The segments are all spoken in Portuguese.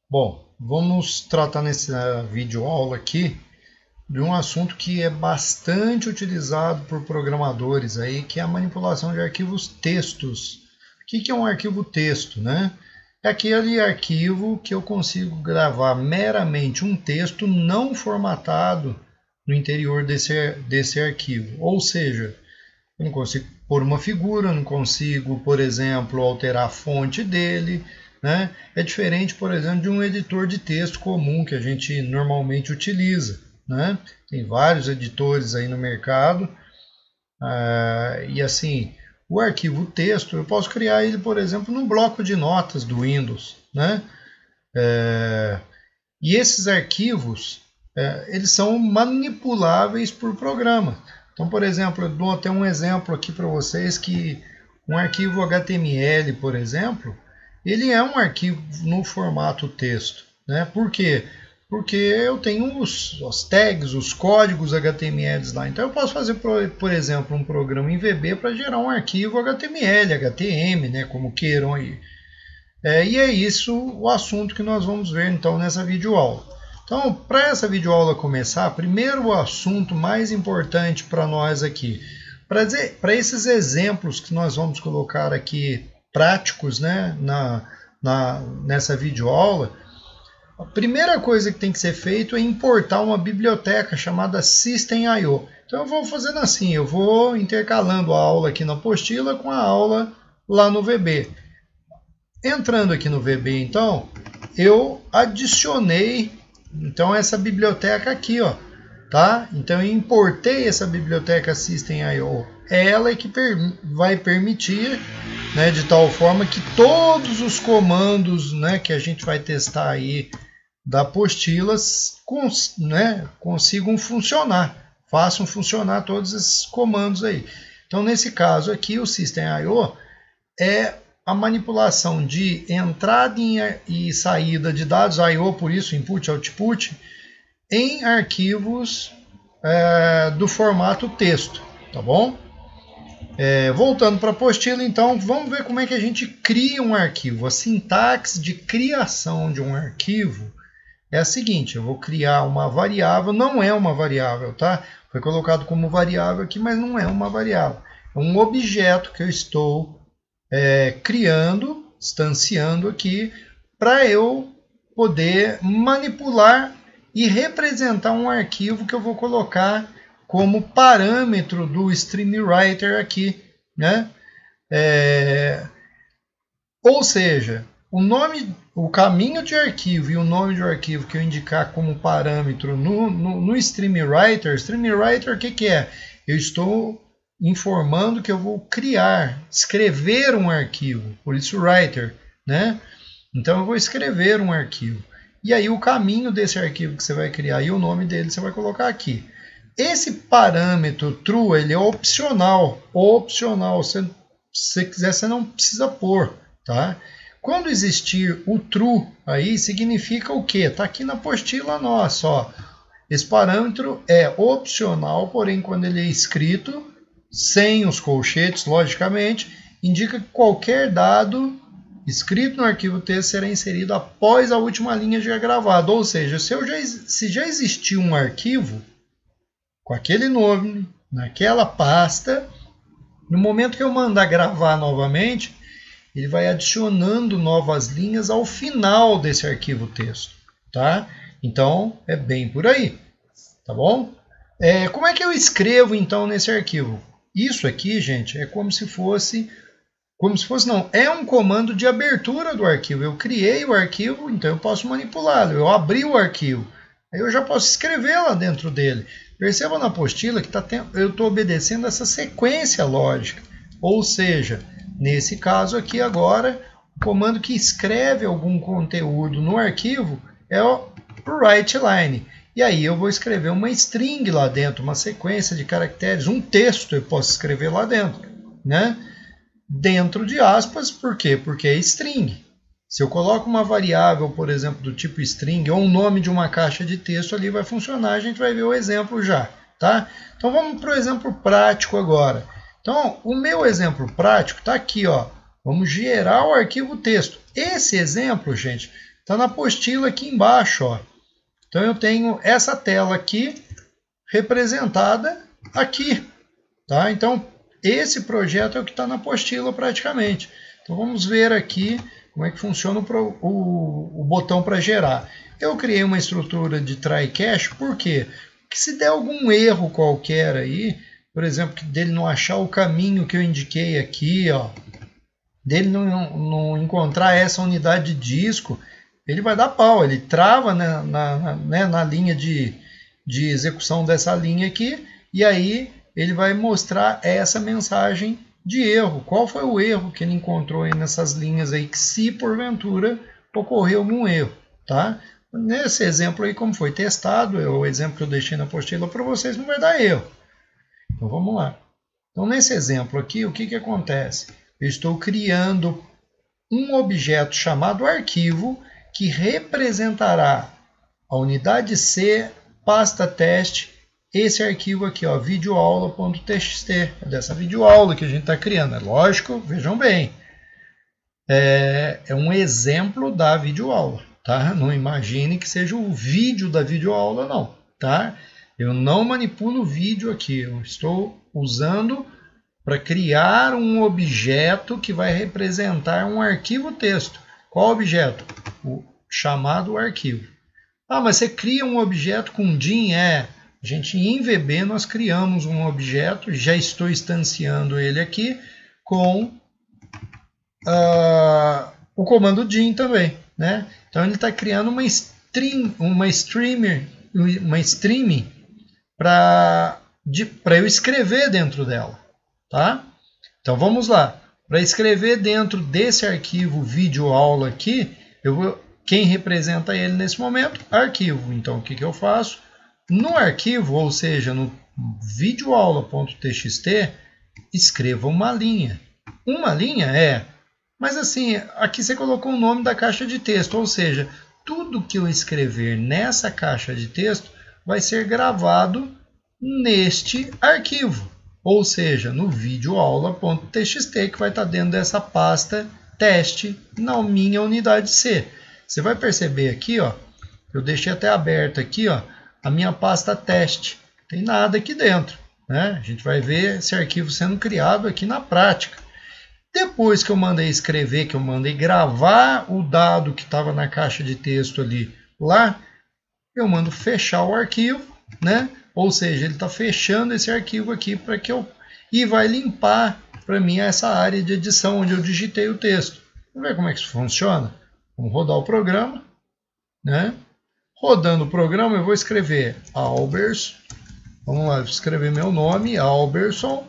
Bom, vamos tratar nessa videoaula aqui de um assunto que é bastante utilizado por programadores aí, que é a manipulação de arquivos textos. O que é um arquivo texto, né? É aquele arquivo que eu consigo gravar meramente um texto não formatado no interior desse arquivo. Ou seja, eu não consigo pôr uma figura, não consigo, por exemplo, alterar a fonte dele, né? É diferente, por exemplo, de um editor de texto comum que a gente normalmente utiliza, né? Tem vários editores aí no mercado, e assim, o arquivo texto, eu posso criar ele, por exemplo, no bloco de notas do Windows, né? E esses arquivos, eles são manipuláveis por programa. Então, por exemplo, eu dou até um exemplo aqui para vocês que um arquivo HTML, por exemplo, ele é um arquivo no formato texto, né? Por quê? Porque eu tenho os tags, os códigos HTML lá. Então eu posso fazer, por exemplo, um programa em VB para gerar um arquivo HTML, HTM, né? Como queiram aí. E é isso o assunto que nós vamos ver então nessa videoaula. Então, para essa videoaula começar, primeiro o assunto mais importante para nós aqui, para esses exemplos que nós vamos colocar aqui práticos, né, nessa videoaula, a primeira coisa que tem que ser feito é importar uma biblioteca chamada System.io. Então eu vou fazendo assim, eu vou intercalando a aula aqui na apostila com a aula lá no VB. Entrando aqui no VB, então, eu adicionei então essa biblioteca aqui, ó, tá? Então eu importei essa biblioteca System.io. É ela que vai permitir, né, de tal forma que todos os comandos, né, que a gente vai testar aí da apostila, né, consigam funcionar, façam funcionar todos esses comandos aí. Então nesse caso aqui o System.io é a manipulação de entrada e saída de dados I/O, por isso input e output, em arquivos do formato texto, tá bom? Voltando para a apostila, então, vamos ver como é que a gente cria um arquivo. A sintaxe de criação de um arquivo é a seguinte: eu vou criar uma variável, não é uma variável, tá? Foi colocado como variável aqui, mas não é uma variável. É um objeto que eu estou criando, instanciando aqui, para eu poder manipular e representar um arquivo que eu vou colocar como parâmetro do StreamWriter aqui, né? Ou seja, o caminho de arquivo e o nome de arquivo que eu indicar como parâmetro no StreamWriter, o que é? Eu estou informando que eu vou escrever um arquivo, por isso writer, né? Então eu vou escrever um arquivo. E aí o caminho desse arquivo que você vai criar e o nome dele você vai colocar aqui. Esse parâmetro true, ele é opcional. Opcional, se você quiser, você não precisa pôr, tá? Quando existir o true aí, significa o quê? Está aqui na apostila nossa, ó. Esse parâmetro é opcional, porém quando ele é escrito, sem os colchetes, logicamente, indica que qualquer dado escrito no arquivo texto será inserido após a última linha já gravada. Ou seja, se já existir um arquivo com aquele nome, naquela pasta, no momento que eu mandar gravar novamente, ele vai adicionando novas linhas ao final desse arquivo texto, tá? Então, é bem por aí, tá bom? Como é que eu escrevo, então, nesse arquivo? Isso aqui, gente, é não, é um comando de abertura do arquivo. Eu criei o arquivo, então eu posso manipulá-lo. Eu abri o arquivo, aí eu já posso escrever lá dentro dele. Perceba na apostila que eu estou obedecendo essa sequência lógica. Ou seja, nesse caso aqui agora, o comando que escreve algum conteúdo no arquivo é o writeLine. E aí eu vou escrever uma string lá dentro, uma sequência de caracteres, um texto eu posso escrever lá dentro, né? Dentro de aspas, por quê? Porque é string. Se eu coloco uma variável, por exemplo, do tipo string, ou um nome de uma caixa de texto ali, vai funcionar, a gente vai ver o exemplo já, tá? Então vamos para o exemplo prático agora. Então, o meu exemplo prático está aqui, ó. Vamos gerar o arquivo texto. Esse exemplo, gente, está na apostila aqui embaixo, ó. Então eu tenho essa tela aqui representada aqui, tá? Então esse projeto é o que está na apostila praticamente. Então vamos ver aqui como é que funciona o botão para gerar. Eu criei uma estrutura de try catch, por quê? Porque se der algum erro qualquer aí, por exemplo, dele não achar o caminho que eu indiquei aqui, ó, dele não encontrar essa unidade de disco, ele vai dar pau, ele trava na linha de execução dessa linha aqui, e aí ele vai mostrar essa mensagem de erro. Qual foi o erro que ele encontrou aí nessas linhas aí, que se porventura ocorreu algum erro, tá? Nesse exemplo aí, como foi testado, é o exemplo que eu deixei na apostila para vocês, não vai dar erro. Então vamos lá. Então nesse exemplo aqui, o que acontece? Eu estou criando um objeto chamado arquivo que representará a unidade C, pasta teste, esse arquivo aqui, ó, videoaula.txt, é dessa videoaula que a gente está criando. É lógico, vejam bem, é um exemplo da videoaula, tá? Não imagine que seja o vídeo da videoaula, não, tá? Eu não manipulo o vídeo aqui, eu estou usando para criar um objeto que vai representar um arquivo texto. Qual objeto? O chamado arquivo. Ah, mas você cria um objeto com DIN? Gente, em VB nós criamos um objeto, já estou instanciando ele aqui com o comando DIN também, né? Então ele está criando uma streaming para eu escrever dentro dela, tá? Então vamos lá. Para escrever dentro desse arquivo videoaula aqui, quem representa ele nesse momento? Arquivo. Então o que eu faço? No arquivo, ou seja, no videoaula.txt, escreva uma linha. Uma linha mas assim, aqui você colocou o nome da caixa de texto, ou seja, tudo que eu escrever nessa caixa de texto vai ser gravado neste arquivo, ou seja, no videoaula.txt, que vai estar dentro dessa pasta teste na minha unidade C. Você vai perceber aqui, ó, eu deixei até aberto aqui, ó, a minha pasta teste. Não tem nada aqui dentro, né? A gente vai ver esse arquivo sendo criado aqui na prática. Depois que eu mandei escrever, que eu mandei gravar o dado que estava na caixa de texto ali lá, eu mando fechar o arquivo, né? Ou seja, ele está fechando esse arquivo aqui para que e vai limpar para mim essa área de edição onde eu digitei o texto. Vamos ver como é que isso funciona? Vamos rodar o programa, né? Rodando o programa, eu vou escrever Alberson. Vamos lá, vou escrever meu nome, Alberson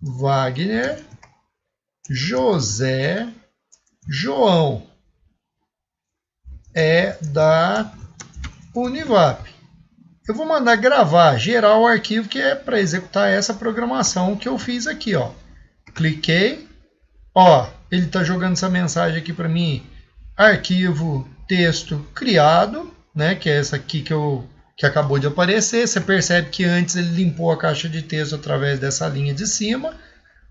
Wagner José João. É da Univap. Eu vou mandar gravar, gerar o arquivo que é para executar essa programação que eu fiz aqui, ó. Cliquei, ó, ele está jogando essa mensagem aqui para mim, arquivo texto criado, né, que é essa aqui que acabou de aparecer. Você percebe que antes ele limpou a caixa de texto através dessa linha de cima,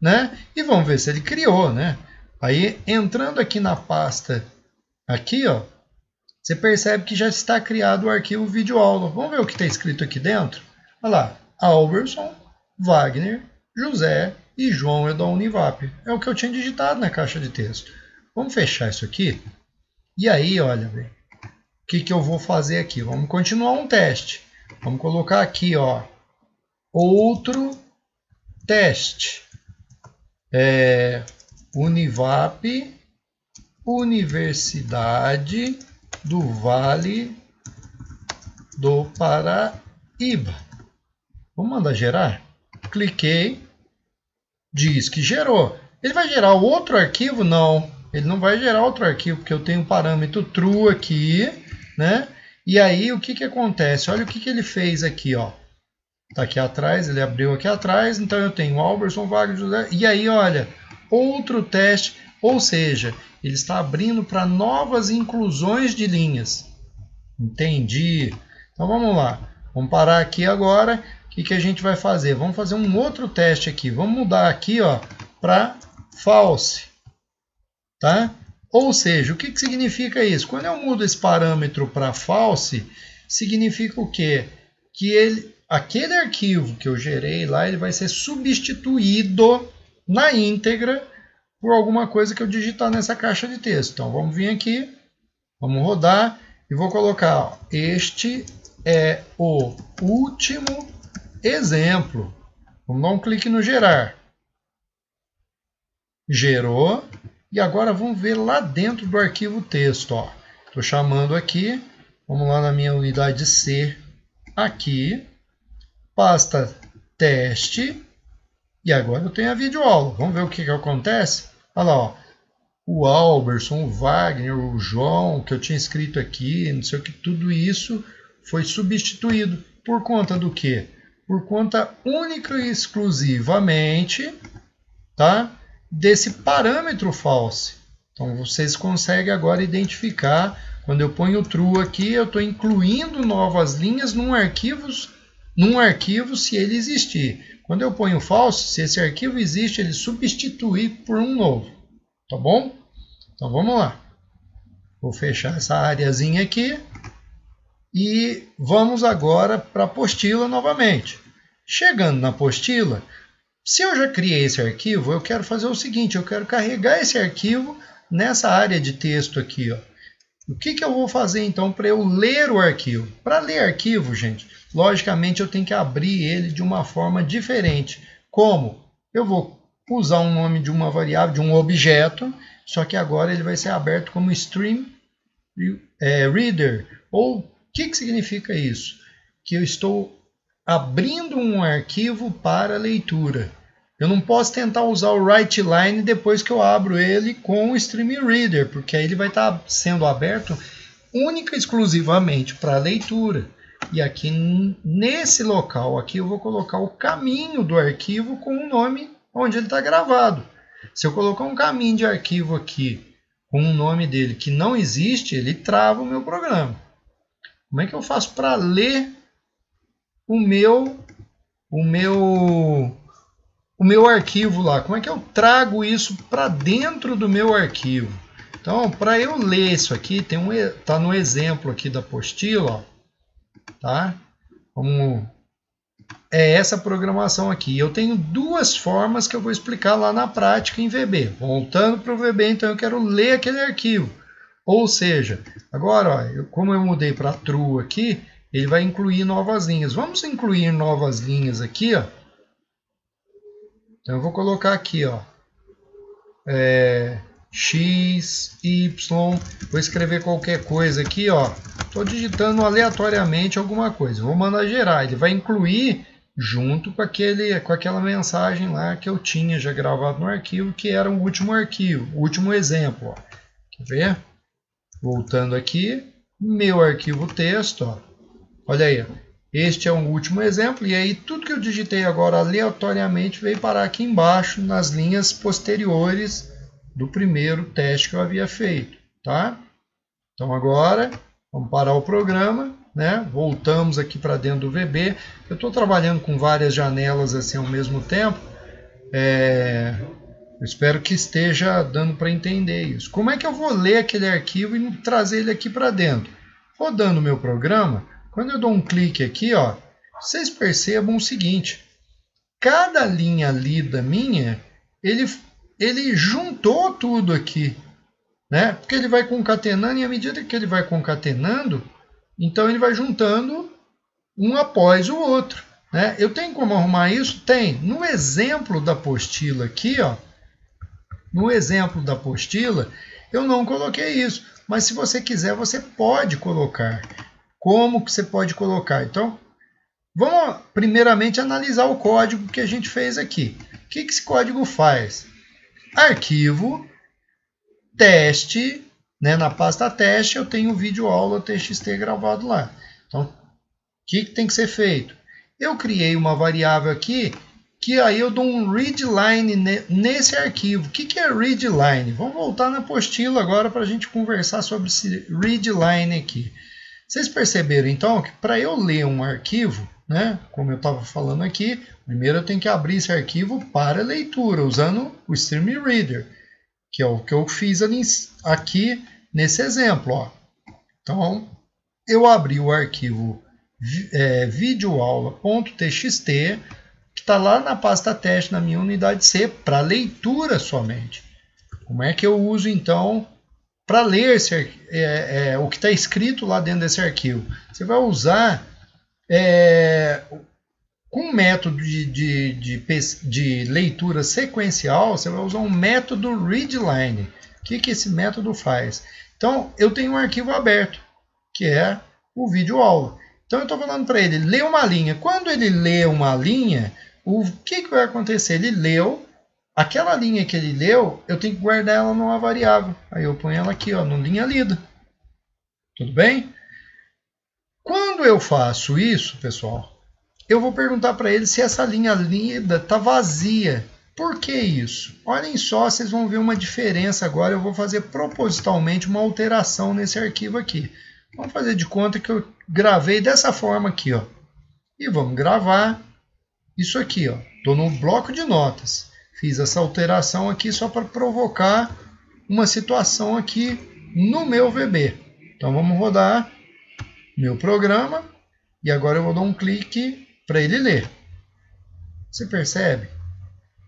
né? E vamos ver se ele criou, né? Aí entrando aqui na pasta aqui, ó, você percebe que já está criado o arquivo videoaula. Vamos ver o que está escrito aqui dentro? Olha lá, Alberson, Wagner, José e João é da Univap. É o que eu tinha digitado na caixa de texto. Vamos fechar isso aqui. E aí, olha, o que eu vou fazer aqui? Vamos continuar um teste. Vamos colocar aqui, ó, outro teste. Univap, Universidade do Vale do Paraíba. Vamos mandar gerar? Cliquei, diz que gerou. Ele vai gerar outro arquivo? Não, ele não vai gerar outro arquivo, porque eu tenho um parâmetro true aqui, né? E aí o que acontece? Olha o que ele fez aqui, ó. Tá aqui atrás, ele abriu aqui atrás, então eu tenho Alberson, Wagner, José, e aí olha, outro teste, ou seja, ele está abrindo para novas inclusões de linhas. Entendi. Então vamos lá, vamos parar aqui agora. O que a gente vai fazer? Vamos fazer um outro teste aqui. Vamos mudar aqui, ó, para false, tá? Ou seja, o que significa isso? Quando eu mudo esse parâmetro para false, significa o quê? Que aquele arquivo que eu gerei lá, ele vai ser substituído na íntegra por alguma coisa que eu digitar nessa caixa de texto. Então, vamos vir aqui, vamos rodar e vou colocar, ó, este é o último exemplo. Vamos dar um clique no gerar. Gerou. E agora vamos ver lá dentro do arquivo texto. Estou chamando aqui, vamos lá na minha unidade C, aqui, pasta teste, e agora eu tenho a videoaula. Vamos ver o que acontece? Olha lá, ó. O Alberson, o Wagner, o João, que eu tinha escrito aqui, não sei o que, tudo isso foi substituído. Por conta do quê? Por conta única e exclusivamente, tá? Desse parâmetro false. Então, vocês conseguem agora identificar, quando eu ponho true aqui, eu estou incluindo novas linhas num arquivo se ele existir. Quando eu ponho false, se esse arquivo existe, ele substitui por um novo. Tá bom? Então, vamos lá. Vou fechar essa areazinha aqui e vamos agora para a apostila novamente. Chegando na apostila, se eu já criei esse arquivo, eu quero fazer o seguinte, eu quero carregar esse arquivo nessa área de texto aqui. Ó. O que eu vou fazer então para eu ler o arquivo? Para ler arquivo, gente, logicamente eu tenho que abrir ele de uma forma diferente. Como? Eu vou usar um nome de uma variável, de um objeto, só que agora ele vai ser aberto como stream reader. Ou o que significa isso? Que eu estou abrindo um arquivo para leitura. Eu não posso tentar usar o WriteLine depois que eu abro ele com o Stream Reader, porque aí ele vai estar sendo aberto única e exclusivamente para leitura. E aqui nesse local aqui eu vou colocar o caminho do arquivo com o nome onde ele está gravado. Se eu colocar um caminho de arquivo aqui com o nome dele que não existe, ele trava o meu programa. Como é que eu faço para ler o meu arquivo lá? Como é que eu trago isso para dentro do meu arquivo? Então, para eu ler isso aqui, tá no exemplo aqui da apostila, ó, tá? É essa programação aqui. Eu tenho duas formas que eu vou explicar lá na prática em VB. Voltando para o VB, então eu quero ler aquele arquivo. Ou seja, agora, ó, como eu mudei para true aqui, ele vai incluir novas linhas. Vamos incluir novas linhas aqui, ó. Então eu vou colocar aqui, ó, X, Y, vou escrever qualquer coisa aqui, ó. Estou digitando aleatoriamente alguma coisa. Vou mandar gerar. Ele vai incluir junto com aquela mensagem lá que eu tinha já gravado no arquivo, que era o último arquivo, o último exemplo. Ó. Quer ver? Voltando aqui, meu arquivo texto, ó. Olha aí, ó. Este é um último exemplo, e aí tudo que eu digitei agora aleatoriamente veio parar aqui embaixo, nas linhas posteriores do primeiro teste que eu havia feito. Tá? Então agora, vamos parar o programa, né? Voltamos aqui para dentro do VB. Eu estou trabalhando com várias janelas assim ao mesmo tempo. Eu espero que esteja dando para entender isso. Como é que eu vou ler aquele arquivo e trazer ele aqui para dentro? Rodando o meu programa, quando eu dou um clique aqui, ó, vocês percebam o seguinte. Cada linha lida minha, ele juntou tudo aqui. Né? Porque ele vai concatenando e à medida que ele vai concatenando, então ele vai juntando um após o outro. Né? Eu tenho como arrumar isso? Tem. No exemplo da apostila aqui, ó, no exemplo da apostila, eu não coloquei isso. Mas se você quiser, você pode colocar. Como que você pode colocar? Então, vamos primeiramente analisar o código que a gente fez aqui. O que esse código faz? Arquivo, teste, né? Na pasta teste eu tenho o vídeo aula txt gravado lá. Então, o que tem que ser feito? Eu criei uma variável aqui, que aí eu dou um readline nesse arquivo. O que é readline? Vamos voltar na apostila agora para a gente conversar sobre esse readline aqui. Vocês perceberam então que para eu ler um arquivo, né, como eu estava falando aqui, primeiro eu tenho que abrir esse arquivo para leitura, usando o Stream Reader. que é o que eu fiz aqui nesse exemplo. Ó. Então, eu abri o arquivo videoaula.txt, que está lá na pasta teste na minha unidade C, para leitura somente. Como é que eu uso, então, para ler o que está escrito lá dentro desse arquivo? Você vai usar com um método de leitura sequencial, você vai usar um método readline. O que esse método faz? Então, eu tenho um arquivo aberto, que é o vídeo aula. Então, eu estou falando para ele ler uma linha. Quando ele lê uma linha, o que vai acontecer? Ele leu, aquela linha que ele leu, eu tenho que guardar ela numa variável. Aí eu ponho ela aqui, ó, no linha lida. Tudo bem? Quando eu faço isso, pessoal, eu vou perguntar para ele se essa linha lida está vazia. Por que isso? Olhem só, vocês vão ver uma diferença agora. Eu vou fazer propositalmente uma alteração nesse arquivo aqui. Vamos fazer de conta que eu gravei dessa forma aqui, ó. E vamos gravar isso aqui, ó. Estou no bloco de notas. Fiz essa alteração aqui só para provocar uma situação aqui no meu VB. Então vamos rodar meu programa e agora eu vou dar um clique para ele ler. Você percebe?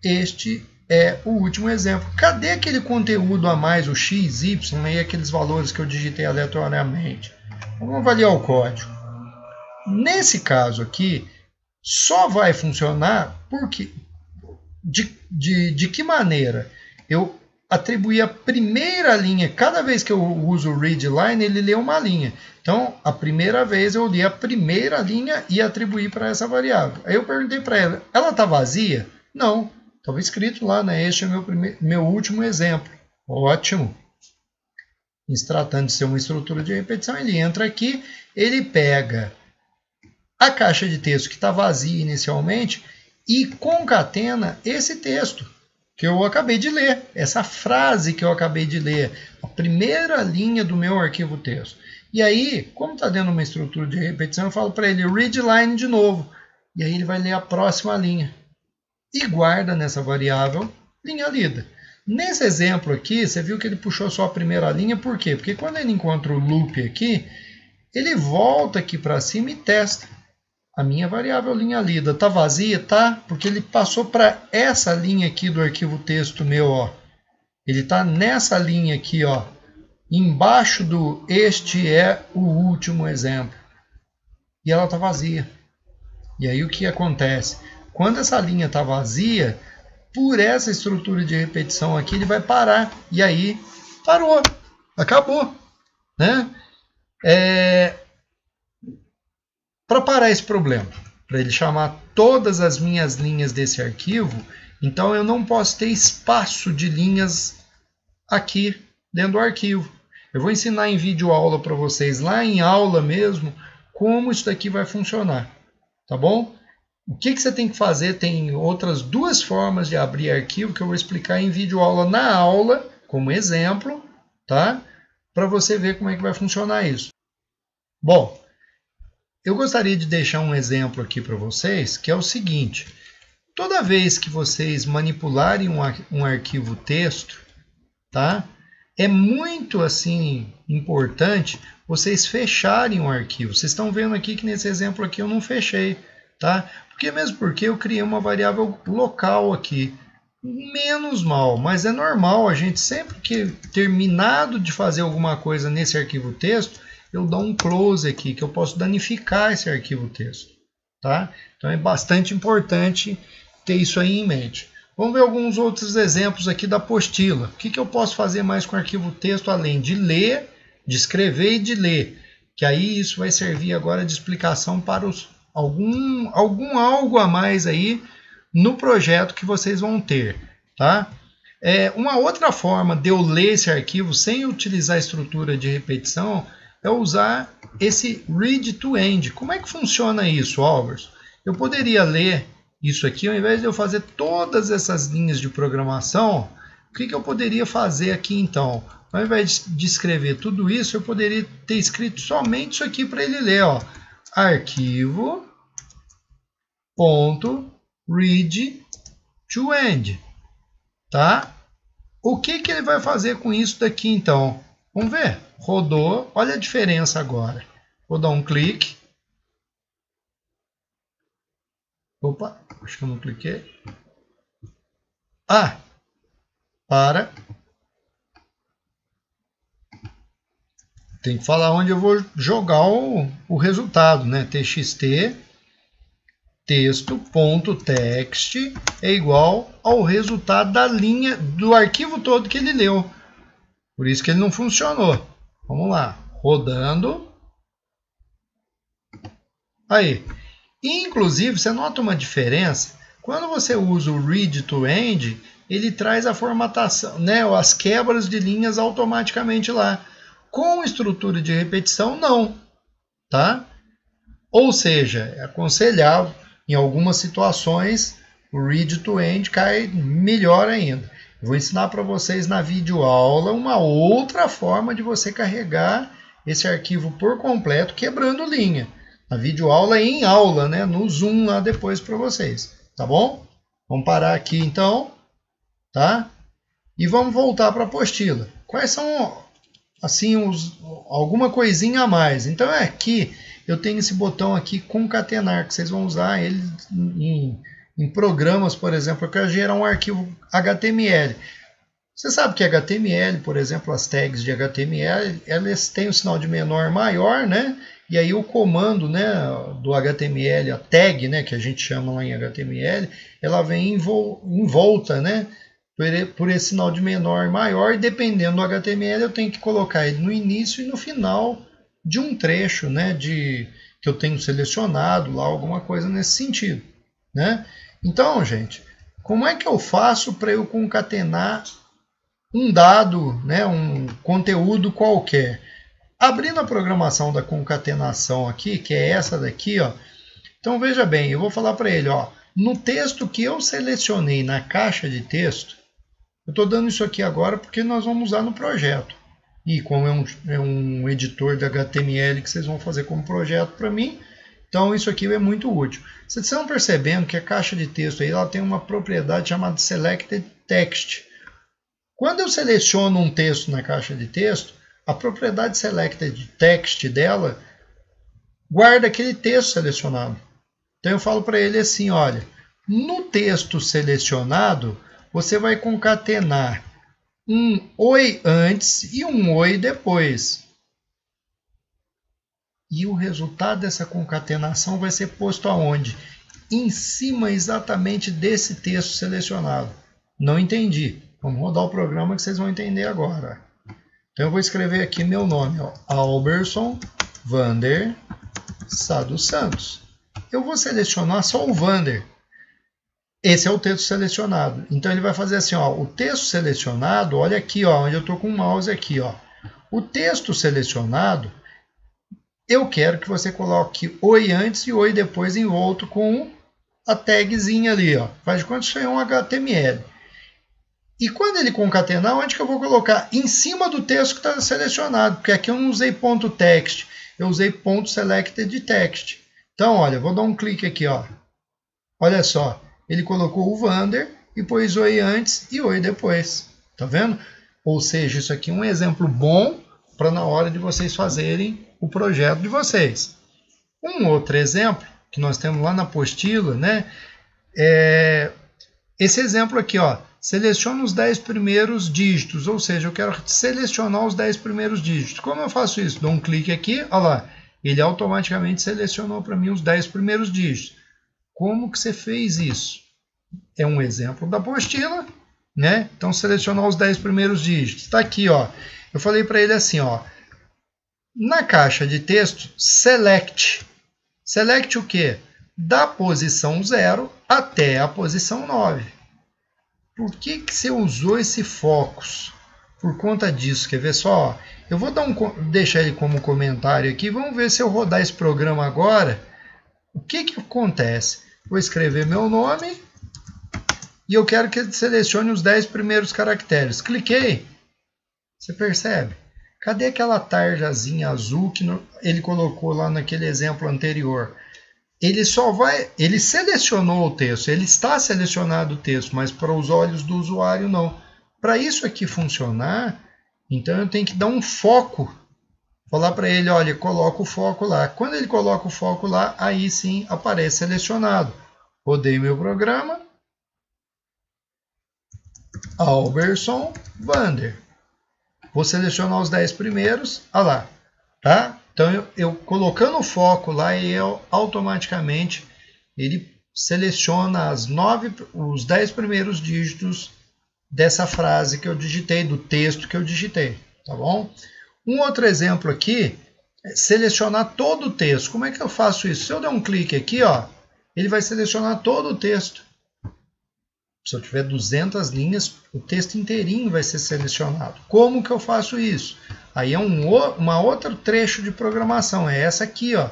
Este é o último exemplo. Cadê aquele conteúdo a mais, o x, y, e aqueles valores que eu digitei aleatoriamente? Vamos avaliar o código. Nesse caso aqui, só vai funcionar porque de que maneira? Eu atribuí a primeira linha, cada vez que eu uso o readline, ele lê uma linha. Então, a primeira vez eu li a primeira linha e atribuí para essa variável. Aí eu perguntei para ela está vazia? Não, estava escrito lá, né? Este é meu último exemplo. Ótimo. Em se tratando de ser uma estrutura de repetição, ele entra aqui, ele pega a caixa de texto que está vazia inicialmente e concatena esse texto que eu acabei de ler, essa frase que eu acabei de ler, a primeira linha do meu arquivo texto. E aí, como está dentro de uma estrutura de repetição, eu falo para ele readline de novo. E aí ele vai ler a próxima linha. E guarda nessa variável linha lida. Nesse exemplo aqui, você viu que ele puxou só a primeira linha, por quê? Porque quando ele encontra o loop aqui, ele volta aqui para cima e testa. A minha variável linha lida está vazia? Tá, porque ele passou para essa linha aqui do arquivo texto meu. Ó. Ele está nessa linha aqui, ó, embaixo do este é o último exemplo. E ela está vazia. E aí o que acontece? Quando essa linha está vazia, por essa estrutura de repetição aqui, ele vai parar. E aí, parou. Acabou. Né? Para parar esse problema, para ele chamar todas as minhas linhas desse arquivo, então eu não posso ter espaço de linhas aqui dentro do arquivo. Eu vou ensinar em vídeo aula para vocês, lá em aula mesmo, como isso daqui vai funcionar. Tá bom? O que você tem que fazer? Tem outras duas formas de abrir arquivo que eu vou explicar em vídeo aula na aula, como exemplo, tá? Para você ver como é que vai funcionar isso. Bom, eu gostaria de deixar um exemplo aqui para vocês, que é o seguinte. Toda vez que vocês manipularem um arquivo texto, tá? É muito assim importante vocês fecharem o arquivo. Vocês estão vendo aqui que nesse exemplo aqui eu não fechei, tá? Porque eu criei uma variável local aqui. Menos mal, mas é normal, a gente sempre que terminado de fazer alguma coisa nesse arquivo texto, eu dou um close aqui, que eu posso danificar esse arquivo texto. Tá? Então é bastante importante ter isso aí em mente. Vamos ver alguns outros exemplos aqui da apostila. O que eu posso fazer mais com o arquivo texto, além de ler, de escrever e de ler? Que aí isso vai servir agora de explicação para algo a mais aí no projeto que vocês vão ter. Tá? Uma outra forma de eu ler esse arquivo sem utilizar a estrutura de repetição é usar esse read to end. Como é que funciona isso, Álvares? Eu poderia ler isso aqui, ao invés de eu fazer todas essas linhas de programação, o que eu poderia fazer aqui então? Ao invés de escrever tudo isso, eu poderia ter escrito somente isso aqui para ele ler. Ó. Arquivo.read to end. Tá? O que ele vai fazer com isso daqui, então? Vamos ver. Rodou. Olha a diferença agora. Vou dar um clique. Opa, acho que eu não cliquei. Ah, para. Tem que falar onde eu vou jogar o resultado, né? txt texto.text é igual ao resultado da linha do arquivo todo que ele leu. Por isso que ele não funcionou. Vamos lá, rodando. Aí, inclusive, você nota uma diferença? Quando você usa o read to end, ele traz a formatação, né, as quebras de linhas automaticamente lá. Com estrutura de repetição, não. Tá? Ou seja, é aconselhável, em algumas situações, o read to end cai melhor ainda. Eu vou ensinar para vocês na videoaula uma outra forma de você carregar esse arquivo por completo, quebrando linha. A videoaula é em aula, né? No Zoom lá depois para vocês, tá bom? Vamos parar aqui então, tá? E vamos voltar para a apostila. Quais são, assim, alguma coisinha a mais? Então é aqui, eu tenho esse botão aqui, concatenar, que vocês vão usar ele em programas, por exemplo, eu quero gerar um arquivo HTML. Você sabe que HTML, por exemplo, as tags de HTML, elas têm o sinal de menor maior, né? E aí o comando, né, do HTML, a tag, né, que a gente chama lá em HTML, ela vem envolta, né, por esse sinal de menor e maior, e dependendo do HTML eu tenho que colocar ele no início e no final de um trecho, né, que eu tenho selecionado lá, alguma coisa nesse sentido, né? Então, gente, como é que eu faço para eu concatenar um dado, né, um conteúdo qualquer? Abrindo a programação da concatenação aqui, que é essa daqui, ó. Então veja bem, eu vou falar para ele, ó, no texto que eu selecionei na caixa de texto, eu estou dando isso aqui agora porque nós vamos usar no projeto. E como é um editor de HTML que vocês vão fazer como projeto para mim, então isso aqui é muito útil. Vocês estão percebendo que a caixa de texto aí, ela tem uma propriedade chamada Selected Text. Quando eu seleciono um texto na caixa de texto, a propriedade Selected Text dela guarda aquele texto selecionado. Então eu falo para ele assim, olha, no texto selecionado, você vai concatenar um oi antes e um oi depois. E o resultado dessa concatenação vai ser posto aonde? Em cima exatamente desse texto selecionado. Não entendi. Vamos rodar o programa que vocês vão entender agora. Então eu vou escrever aqui meu nome, ó, Alberson Vander Sá dos Santos. Eu vou selecionar só o Vander. Esse é o texto selecionado. Então ele vai fazer assim, ó, o texto selecionado, olha aqui, ó, onde eu estou com o mouse aqui, ó. O texto selecionado, eu quero que você coloque oi antes e oi depois envolto com a tagzinha ali, ó. Faz de conta que isso é um HTML. E quando ele concatenar, onde que eu vou colocar? Em cima do texto que está selecionado, porque aqui eu não usei ponto .text, eu usei ponto .selected text. Então, olha, eu vou dar um clique aqui, ó. Olha só, ele colocou o Vander e pôs oi antes e oi depois. Tá vendo? Ou seja, isso aqui é um exemplo bom para na hora de vocês fazerem o projeto de vocês. Um outro exemplo que nós temos lá na apostila, né? É esse exemplo aqui, ó. Seleciona os 10 primeiros dígitos, ou seja, eu quero selecionar os 10 primeiros dígitos. Como eu faço isso? Dou um clique aqui, olha lá, ele automaticamente selecionou para mim os 10 primeiros dígitos. Como que você fez isso? É um exemplo da apostila, né? Então, selecionar os 10 primeiros dígitos. Está aqui, ó. Eu falei para ele assim, ó. Na caixa de texto, select. Select o quê? Da posição 0 até a posição 9. Por que você usou esse focus? Por conta disso, quer ver só? Eu vou deixar ele como comentário aqui. Vamos ver se eu rodar esse programa agora. O que acontece? Vou escrever meu nome e eu quero que ele selecione os 10 primeiros caracteres. Cliquei. Você percebe? Cadê aquela tarjazinha azul que ele colocou lá naquele exemplo anterior? Ele selecionou o texto, ele está selecionado o texto, mas para os olhos do usuário não. para isso aqui funcionar, então eu tenho que dar um foco. Falar para ele, olha, coloca o foco lá. Quando ele coloca o foco lá, aí sim aparece selecionado. Rodei meu programa. Alberson Vander. Vou selecionar os 10 primeiros. Olha lá. Tá? Então, eu colocando o foco lá, automaticamente ele seleciona os 10 primeiros dígitos dessa frase que eu digitei, do texto que eu digitei. Tá bom? Um outro exemplo aqui é selecionar todo o texto. Como é que eu faço isso? Se eu der um clique aqui, ó, ele vai selecionar todo o texto. Se eu tiver 200 linhas, o texto inteirinho vai ser selecionado. Como que eu faço isso? Aí é uma outro trecho de programação, é essa aqui, ó.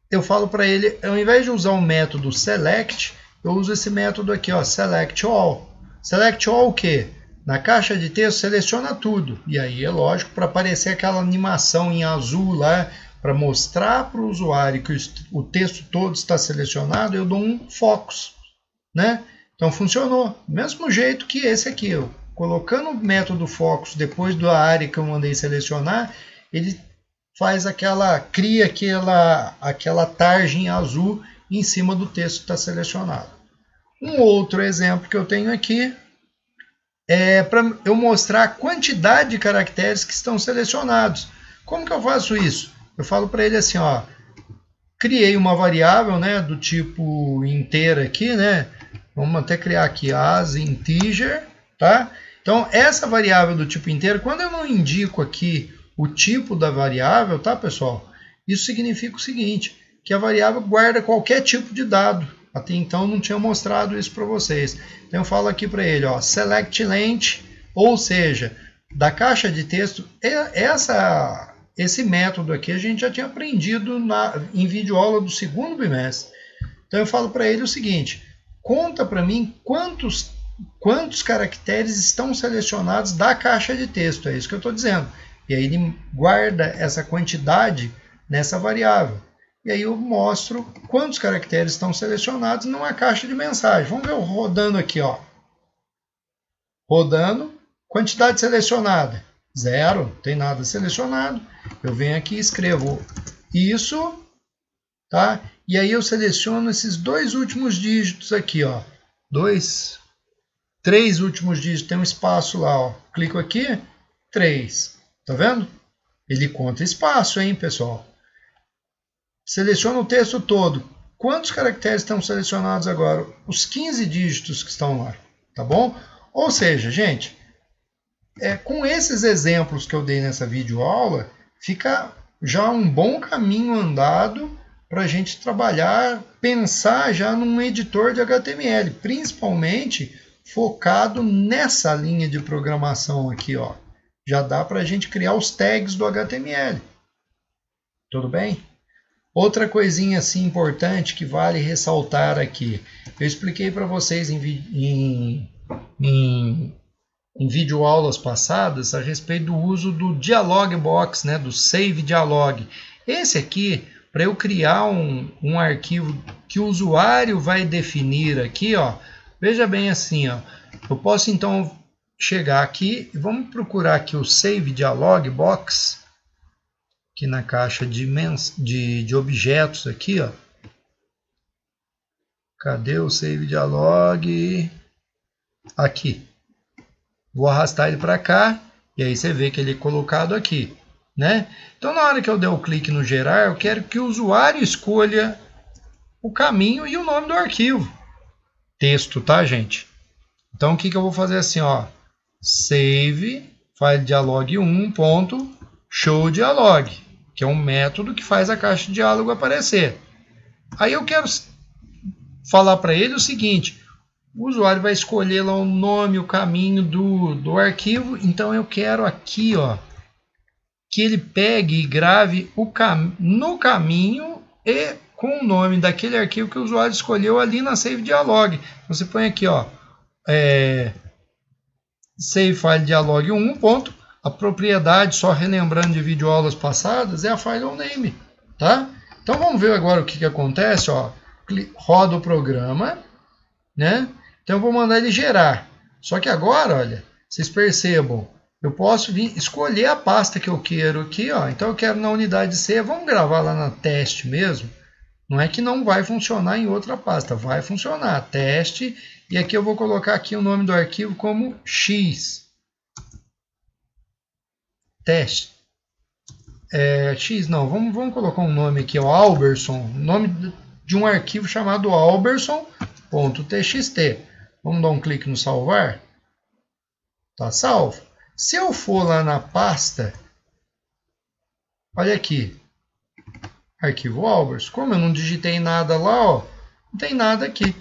Eu falo para ele, ao invés de usar o método select, eu uso esse método aqui, ó, select all. Select all o quê? Na caixa de texto, seleciona tudo. E aí é lógico, para aparecer aquela animação em azul lá, para mostrar para o usuário que o texto todo está selecionado, eu dou um focus, né? Então funcionou. Mesmo jeito que esse aqui, eu colocando o método focus depois da área que eu mandei selecionar, ele faz cria aquela tarja em azul em cima do texto que está selecionado. Um outro exemplo que eu tenho aqui é para eu mostrar a quantidade de caracteres que estão selecionados. Como que eu faço isso? Eu falo para ele assim, ó, criei uma variável, né, do tipo inteira aqui, né? Vamos até criar aqui as integer, tá? Então, essa variável do tipo inteiro, quando eu não indico aqui o tipo da variável, tá, pessoal? Isso significa o seguinte, que a variável guarda qualquer tipo de dado. Até então, eu não tinha mostrado isso para vocês. Então, eu falo aqui para ele, ó, select length, ou seja, da caixa de texto, esse método aqui a gente já tinha aprendido em videoaula do segundo bimestre. Então, eu falo para ele o seguinte, conta para mim quantos caracteres estão selecionados da caixa de texto, é isso que eu estou dizendo. E aí ele guarda essa quantidade nessa variável. E aí eu mostro quantos caracteres estão selecionados numa caixa de mensagem. Vamos ver eu rodando aqui, ó. Rodando, quantidade selecionada, 0, não tem nada selecionado. Eu venho aqui e escrevo isso, tá? E aí eu seleciono esses 2 últimos dígitos aqui, ó. 3 últimos dígitos, tem um espaço lá, ó. Clico aqui, 3. Tá vendo? Ele conta espaço, hein, pessoal? Seleciona o texto todo. Quantos caracteres estão selecionados agora? Os 15 dígitos que estão lá, tá bom? Ou seja, gente, com esses exemplos que eu dei nessa videoaula, fica já um bom caminho andado para a gente trabalhar, pensar já num editor de HTML, principalmente focado nessa linha de programação aqui, ó. Já dá para a gente criar os tags do HTML. Tudo bem? Outra coisinha assim importante que vale ressaltar aqui. Eu expliquei para vocês em videoaulas passadas a respeito do uso do dialog box, né, do save dialog. Esse aqui, para eu criar um arquivo que o usuário vai definir aqui, ó, veja bem assim, ó, eu posso então chegar aqui e vamos procurar aqui o save dialog box, aqui na caixa de objetos aqui, ó. Cadê o save dialog? Aqui. Vou arrastar ele para cá e aí você vê que ele é colocado aqui, né? Então, na hora que eu der o clique no gerar, eu quero que o usuário escolha o caminho e o nome do arquivo. Texto, tá, gente? Então, o que eu vou fazer assim, ó? Save file dialog 1.show dialog, que é um método que faz a caixa de diálogo aparecer. Aí eu quero falar para ele o seguinte, o usuário vai escolher lá o nome, o caminho do arquivo, então eu quero aqui, ó, que ele pegue e grave no caminho e com o nome daquele arquivo que o usuário escolheu ali na save dialog. Você põe aqui, ó, save file dialog 1. A propriedade, só relembrando de videoaulas passadas, é a file name, tá? Então vamos ver agora o que acontece, ó. Roda o programa, né? Então eu vou mandar ele gerar. Só que agora, olha, vocês percebam, eu posso vir escolher a pasta que eu quero aqui, ó. Então eu quero na unidade C, vamos gravar lá na teste mesmo. Não é que não vai funcionar em outra pasta, vai funcionar, teste, e aqui eu vou colocar aqui o nome do arquivo como X. Teste. X não, vamos colocar um nome aqui, ó, Alberson, nome de um arquivo chamado alberson.txt. Vamos dar um clique no salvar. Tá salvo. Se eu for lá na pasta, olha aqui, arquivo Alberson. Como eu não digitei nada lá, ó, não tem nada aqui,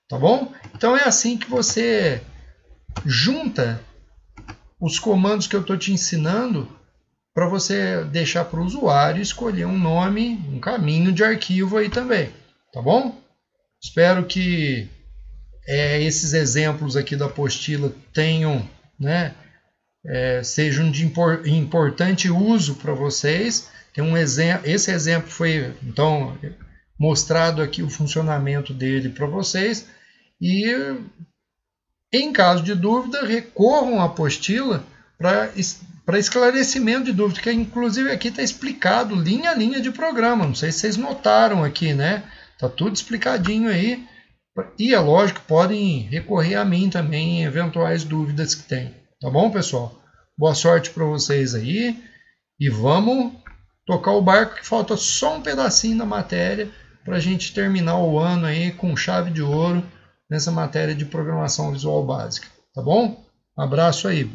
tá bom? Então é assim que você junta os comandos que eu estou te ensinando para você deixar para o usuário escolher um nome, um caminho de arquivo aí também, tá bom? Espero que esses exemplos aqui da apostila tenham, né, sejam de importante uso para vocês. Tem um exemplo, esse exemplo foi então mostrado aqui o funcionamento dele para vocês, e em caso de dúvida recorram à apostila para esclarecimento de dúvida, que inclusive aqui está explicado linha a linha de programa. Não sei se vocês notaram aqui, né? Tá tudo explicadinho aí. E é lógico, podem recorrer a mim também em eventuais dúvidas que tem. Tá bom, pessoal? Boa sorte para vocês aí. E vamos tocar o barco, que falta só um pedacinho da matéria para a gente terminar o ano aí com chave de ouro nessa matéria de programação visual básica. Tá bom? Um abraço aí.